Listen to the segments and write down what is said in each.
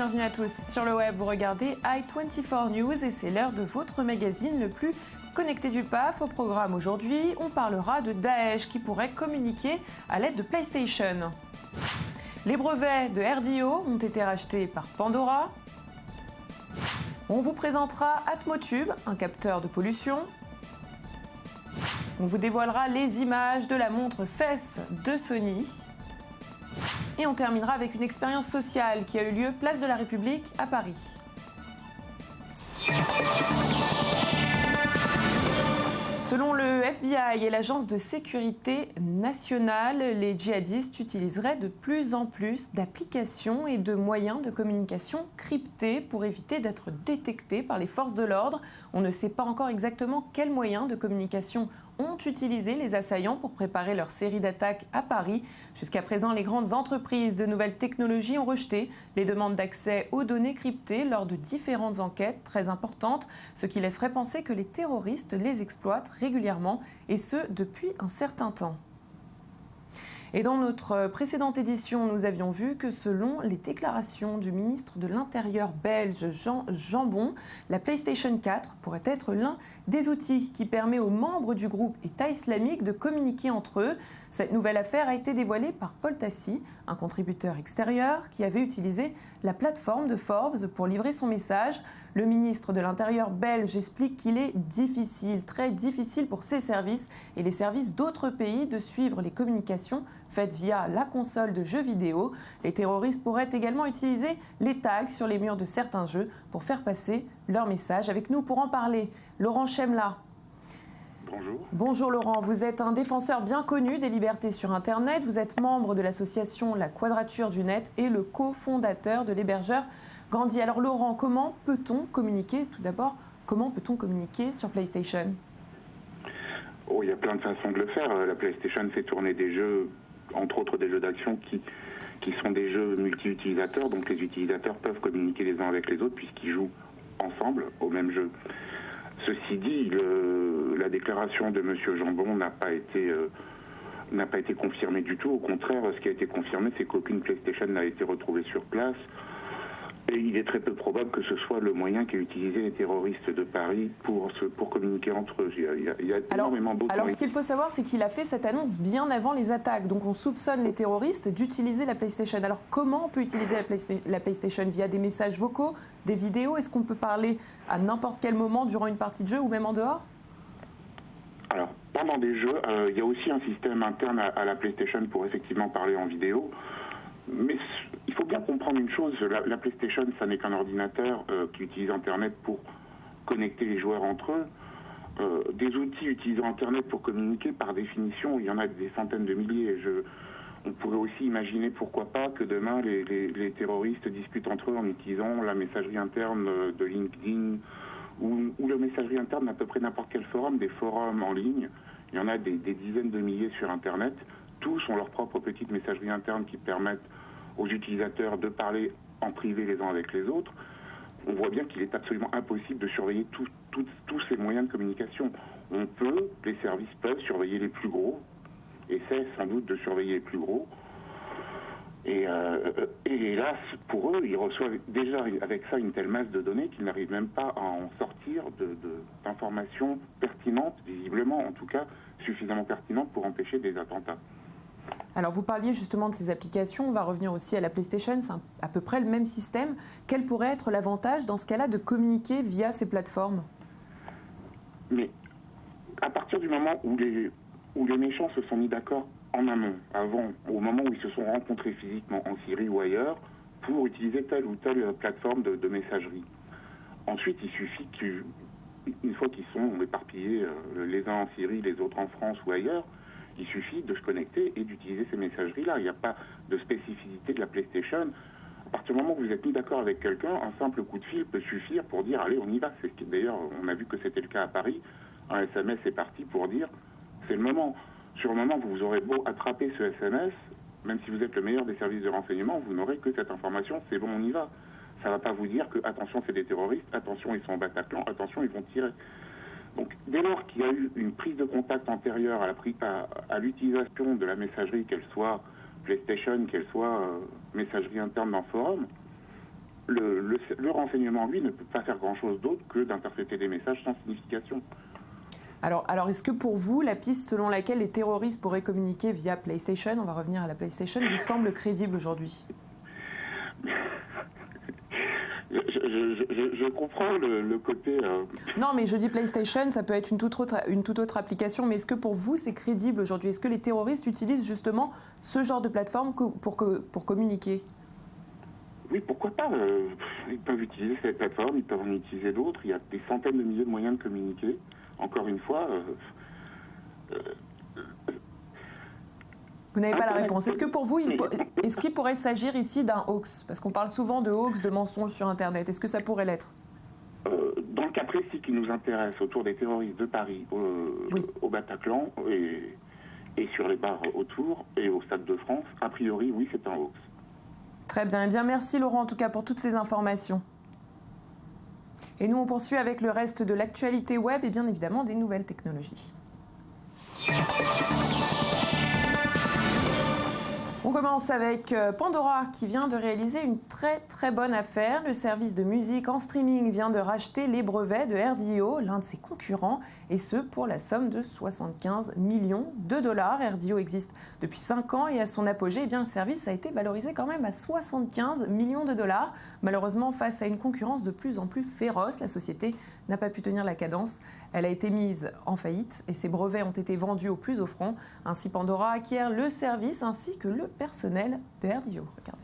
bienvenue à tous. Sur le web, vous regardez i24 News et c'est l'heure de votre magazine le plus connecté du PAF. Au programme aujourd'hui, on parlera de Daesh qui pourrait communiquer à l'aide de PlayStation. Les brevets de RDO ont été rachetés par Pandora. On vous présentera Atmotube, un capteur de pollution. On vous dévoilera les images de la montre FES de Sony. Et on terminera avec une expérience sociale qui a eu lieu place de la République à Paris. Selon le FBI et l'Agence de sécurité nationale, les djihadistes utiliseraient de plus en plus d'applications et de moyens de communication cryptés pour éviter d'être détectés par les forces de l'ordre. On ne sait pas encore exactement quels moyens de communication ont utilisé les assaillants pour préparer leur série d'attaques à Paris. Jusqu'à présent, les grandes entreprises de nouvelles technologies ont rejeté les demandes d'accès aux données cryptées lors de différentes enquêtes très importantes, ce qui laisserait penser que les terroristes les exploitent régulièrement, et ce depuis un certain temps. Et dans notre précédente édition, nous avions vu que selon les déclarations du ministre de l'Intérieur belge Jean Jambon, la PlayStation 4 pourrait être l'un des outils qui permet aux membres du groupe État islamique de communiquer entre eux. Cette nouvelle affaire a été dévoilée par Paul Tassi, un contributeur extérieur qui avait utilisé la plateforme de Forbes pour livrer son message. Le ministre de l'Intérieur belge explique qu'il est difficile, très difficile pour ses services et les services d'autres pays de suivre les communications faites via la console de jeux vidéo. Les terroristes pourraient également utiliser les tags sur les murs de certains jeux pour faire passer leur message. Avec nous pour en parler, Laurent Chemla. Bonjour. Bonjour Laurent, vous êtes un défenseur bien connu des libertés sur Internet. Vous êtes membre de l'association La Quadrature du Net et le cofondateur de l'hébergeur Gandhi. Alors Laurent, comment peut-on communiquer, tout d'abord, comment peut-on communiquer sur PlayStation ? Il y a plein de façons de le faire. La PlayStation fait tourner des jeux, entre autres des jeux d'action qui sont des jeux multi-utilisateurs. Donc les utilisateurs peuvent communiquer les uns avec les autres puisqu'ils jouent ensemble au même jeu. Ceci dit, la déclaration de M. Jambon n'a pas été confirmée du tout. Au contraire, ce qui a été confirmé, c'est qu'aucune PlayStation n'a été retrouvée sur place. Et il est très peu probable que ce soit le moyen qu'a utilisé les terroristes de Paris pour communiquer entre eux. Il y a énormément d'autres. Alors, ce qu'il faut savoir, c'est qu'il a fait cette annonce bien avant les attaques. Donc, on soupçonne les terroristes d'utiliser la PlayStation. Alors, comment on peut utiliser la PlayStation ? Via des messages vocaux, des vidéos ? Est-ce qu'on peut parler à n'importe quel moment durant une partie de jeu ou même en dehors ? Alors, pendant des jeux, il y a aussi un système interne à la PlayStation pour effectivement parler en vidéo. Mais il faut bien comprendre une chose, la PlayStation, ça n'est qu'un ordinateur qui utilise Internet pour connecter les joueurs entre eux. Des outils utilisant Internet pour communiquer, par définition, il y en a des centaines de milliers. On pourrait aussi imaginer, pourquoi pas, que demain, les terroristes discutent entre eux en utilisant la messagerie interne de LinkedIn ou la messagerie interne d'à peu près n'importe quel forum, des forums en ligne. Il y en a des dizaines de milliers sur Internet. Tous ont leur propre petite messagerie interne qui permettent aux utilisateurs de parler en privé les uns avec les autres. On voit bien qu'il est absolument impossible de surveiller tous ces moyens de communication. Les services peuvent surveiller les plus gros, essaient sans doute de surveiller les plus gros. Et hélas, pour eux, ils reçoivent déjà avec ça une telle masse de données qu'ils n'arrivent même pas à en sortir d'informations pertinentes, visiblement en tout cas suffisamment pertinentes pour empêcher des attentats. Alors vous parliez justement de ces applications, on va revenir aussi à la PlayStation, c'est à peu près le même système. Quel pourrait être l'avantage dans ce cas-là de communiquer via ces plateformes ? Mais à partir du moment où les méchants se sont mis d'accord en amont, au moment où ils se sont rencontrés physiquement en Syrie ou ailleurs, pour utiliser telle ou telle plateforme de messagerie. Ensuite, il suffit qu'une fois qu'ils sont éparpillés, les uns en Syrie, les autres en France ou ailleurs, il suffit de se connecter et d'utiliser ces messageries-là. Il n'y a pas de spécificité de la PlayStation. À partir du moment où vous êtes mis d'accord avec quelqu'un, un simple coup de fil peut suffire pour dire « allez, on y va ». D'ailleurs, on a vu que c'était le cas à Paris. Un SMS est parti pour dire « c'est le moment ». Sur le moment, vous aurez beau attraper ce SMS, même si vous êtes le meilleur des services de renseignement, vous n'aurez que cette information « c'est bon, on y va ». Ça ne va pas vous dire que « attention, c'est des terroristes, attention, ils sont au Bataclan, attention, ils vont tirer ». Donc, dès lors qu'il y a eu une prise de contact antérieure à l'utilisation de la messagerie, qu'elle soit PlayStation, qu'elle soit messagerie interne dans le forum, le renseignement, lui, ne peut pas faire grand-chose d'autre que d'interpréter des messages sans signification. Alors est-ce que pour vous, la piste selon laquelle les terroristes pourraient communiquer via PlayStation, on va revenir à la PlayStation, vous semble crédible aujourd'hui ? Je comprends le côté... Non, mais je dis PlayStation, ça peut être une toute autre application, mais est-ce que pour vous, c'est crédible aujourd'hui ? Est-ce que les terroristes utilisent justement ce genre de plateforme pour communiquer ? Oui, pourquoi pas. Ils peuvent utiliser cette plateforme, ils peuvent en utiliser d'autres. Il y a des centaines de milliers de moyens de communiquer. Encore une fois... Vous n'avez pas la réponse. Est-ce que pour vous, est-ce qu'il pourrait s'agir ici d'un hoax ? Parce qu'on parle souvent de hoax, de mensonges sur Internet. Est-ce que ça pourrait l'être ? Dans le cas précis qui nous intéresse, autour des terroristes de Paris, au Bataclan et sur les bars autour, et au Stade de France, a priori, oui, c'est un hoax. Très bien. Eh bien, merci Laurent, en tout cas, pour toutes ces informations. Et nous, on poursuit avec le reste de l'actualité web et bien évidemment des nouvelles technologies. On commence avec Pandora qui vient de réaliser une très bonne affaire. Le service de musique en streaming vient de racheter les brevets de Rdio, l'un de ses concurrents, et ce pour la somme de 75 millions de dollars. Rdio existe depuis 5 ans et à son apogée, eh bien, le service a été valorisé quand même à 75 millions de dollars. Malheureusement, face à une concurrence de plus en plus féroce, la société n'a pas pu tenir la cadence. Elle a été mise en faillite et ses brevets ont été vendus au plus offrant. Ainsi, Pandora acquiert le service ainsi que le personnel de Rdio. Regardez.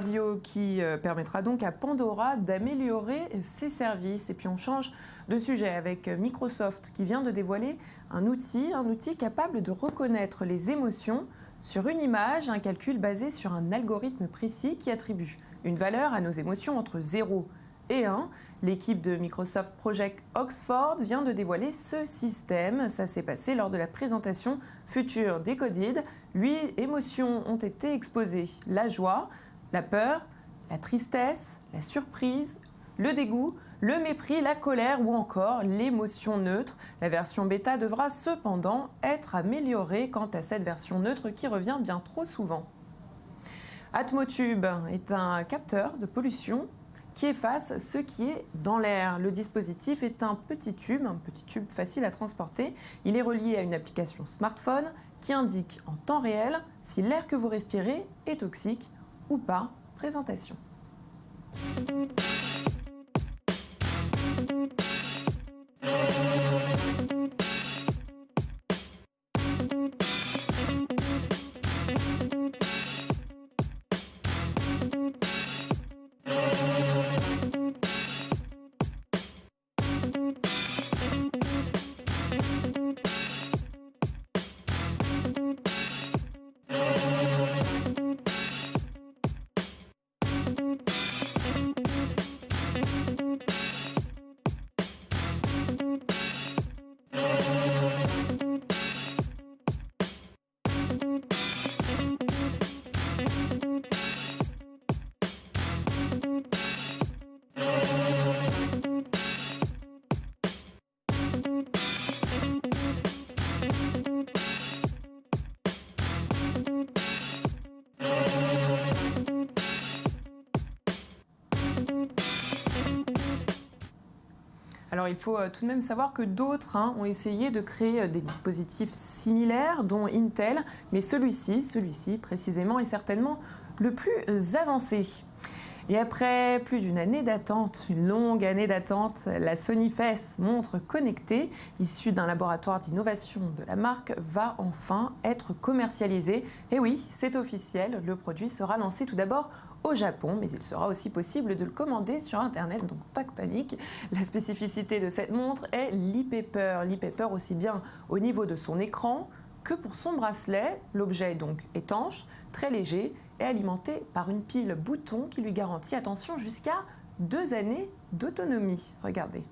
Rdio qui permettra donc à Pandora d'améliorer ses services. Et puis on change de sujet avec Microsoft qui vient de dévoiler un outil capable de reconnaître les émotions sur une image, un calcul basé sur un algorithme précis qui attribue une valeur à nos émotions entre 0 et 1. L'équipe de Microsoft Project Oxford vient de dévoiler ce système. Ça s'est passé lors de la présentation Future Decoded. 8 émotions ont été exposées. La joie, la peur, la tristesse, la surprise, le dégoût, le mépris, la colère ou encore l'émotion neutre. La version bêta devra cependant être améliorée quant à cette version neutre qui revient bien trop souvent. Atmotube est un capteur de pollution qui efface ce qui est dans l'air. Le dispositif est un petit tube facile à transporter. Il est relié à une application smartphone qui indique en temps réel si l'air que vous respirez est toxique ou pas. Présentation. Alors il faut tout de même savoir que d'autres ont essayé de créer des dispositifs similaires, dont Intel, mais celui-ci précisément est certainement le plus avancé. Et après plus d'une année d'attente, une longue année d'attente, la Sony FES montre connectée, issue d'un laboratoire d'innovation de la marque, va enfin être commercialisée. Et oui, c'est officiel, le produit sera lancé tout d'abord au Japon, mais il sera aussi possible de le commander sur Internet, donc pas de panique. La spécificité de cette montre est l'e-paper. L'e-paper aussi bien au niveau de son écran que pour son bracelet. L'objet est donc étanche, très léger et alimenté par une pile bouton qui lui garantit, attention, jusqu'à 2 années d'autonomie. Regardez.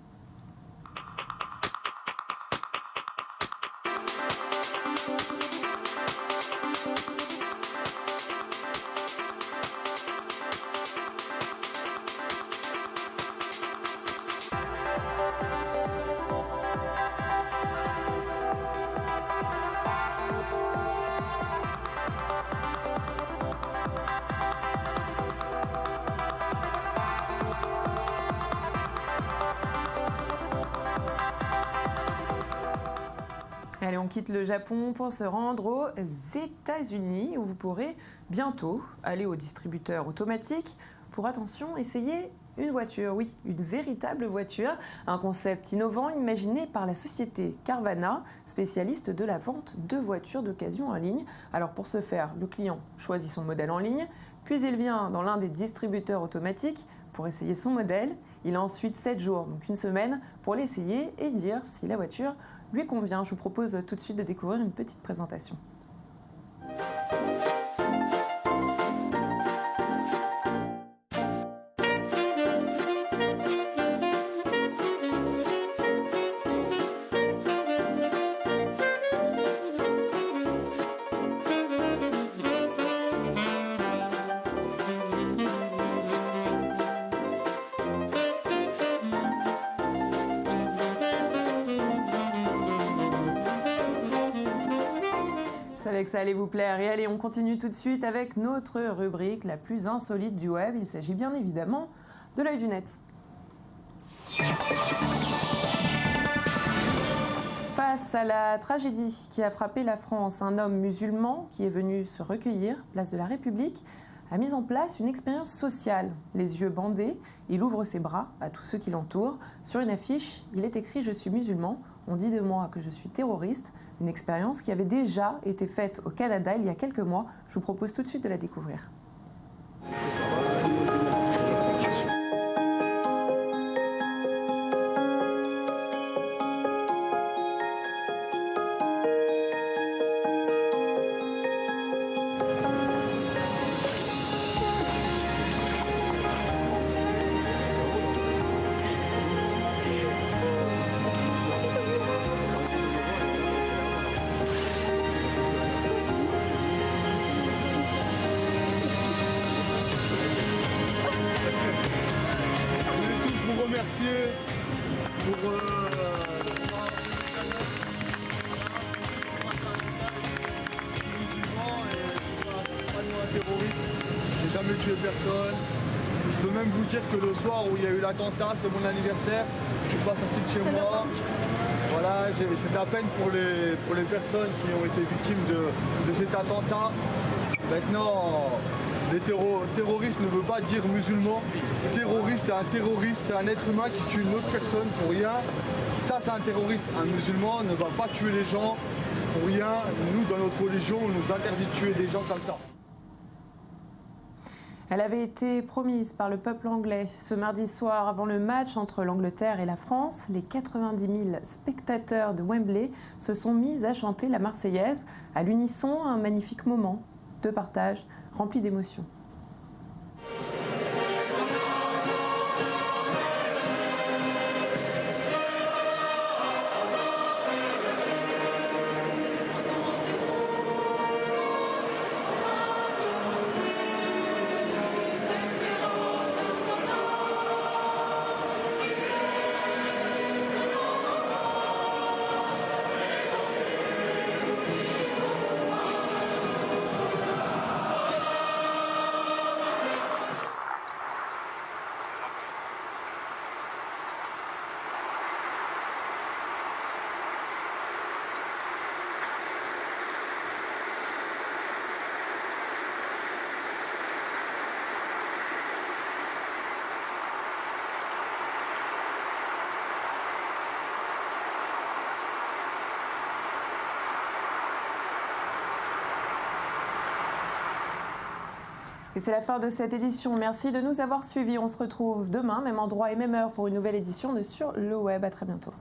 Allez, on quitte le Japon pour se rendre aux États-Unis où vous pourrez bientôt aller au distributeur automatique pour, attention, essayer une voiture. Oui, une véritable voiture. Un concept innovant imaginé par la société Carvana, spécialiste de la vente de voitures d'occasion en ligne. Alors pour ce faire, le client choisit son modèle en ligne, puis il vient dans l'un des distributeurs automatiques pour essayer son modèle. Il a ensuite 7 jours, donc une semaine, pour l'essayer et dire si la voiture lui convient. Je vous propose tout de suite de découvrir une petite présentation. Je savais que ça allait vous plaire. Et allez, on continue tout de suite avec notre rubrique la plus insolite du web. Il s'agit bien évidemment de l'œil du net. Face à la tragédie qui a frappé la France, un homme musulman qui est venu se recueillir, place de la République, a mis en place une expérience sociale. Les yeux bandés, il ouvre ses bras à tous ceux qui l'entourent. Sur une affiche, il est écrit « Je suis musulman, on dit de moi que je suis terroriste ». Une expérience qui avait déjà été faite au Canada il y a quelques mois. Je vous propose tout de suite de la découvrir. remercier pour j'ai jamais tué personne. Je peux même vous dire que le soir où il y a eu l'attentat, c'était mon anniversaire, je suis pas sorti de chez moi. Voilà, j'ai de la peine pour les personnes qui ont été victimes de cet attentat. Maintenant, les terroristes ne veut pas dire musulman. Terroriste, c'est un terroriste, c'est un être humain qui tue une autre personne pour rien. Ça, c'est un terroriste. Un musulman ne va pas tuer les gens pour rien. Nous, dans notre religion, on nous interdit de tuer des gens comme ça. Elle avait été promise par le peuple anglais ce mardi soir avant le match entre l'Angleterre et la France. Les 90 000 spectateurs de Wembley se sont mis à chanter la Marseillaise à l'unisson, un magnifique moment de partage rempli d'émotions. Et c'est la fin de cette édition. Merci de nous avoir suivis. On se retrouve demain, même endroit et même heure, pour une nouvelle édition de Sur le Web. À très bientôt.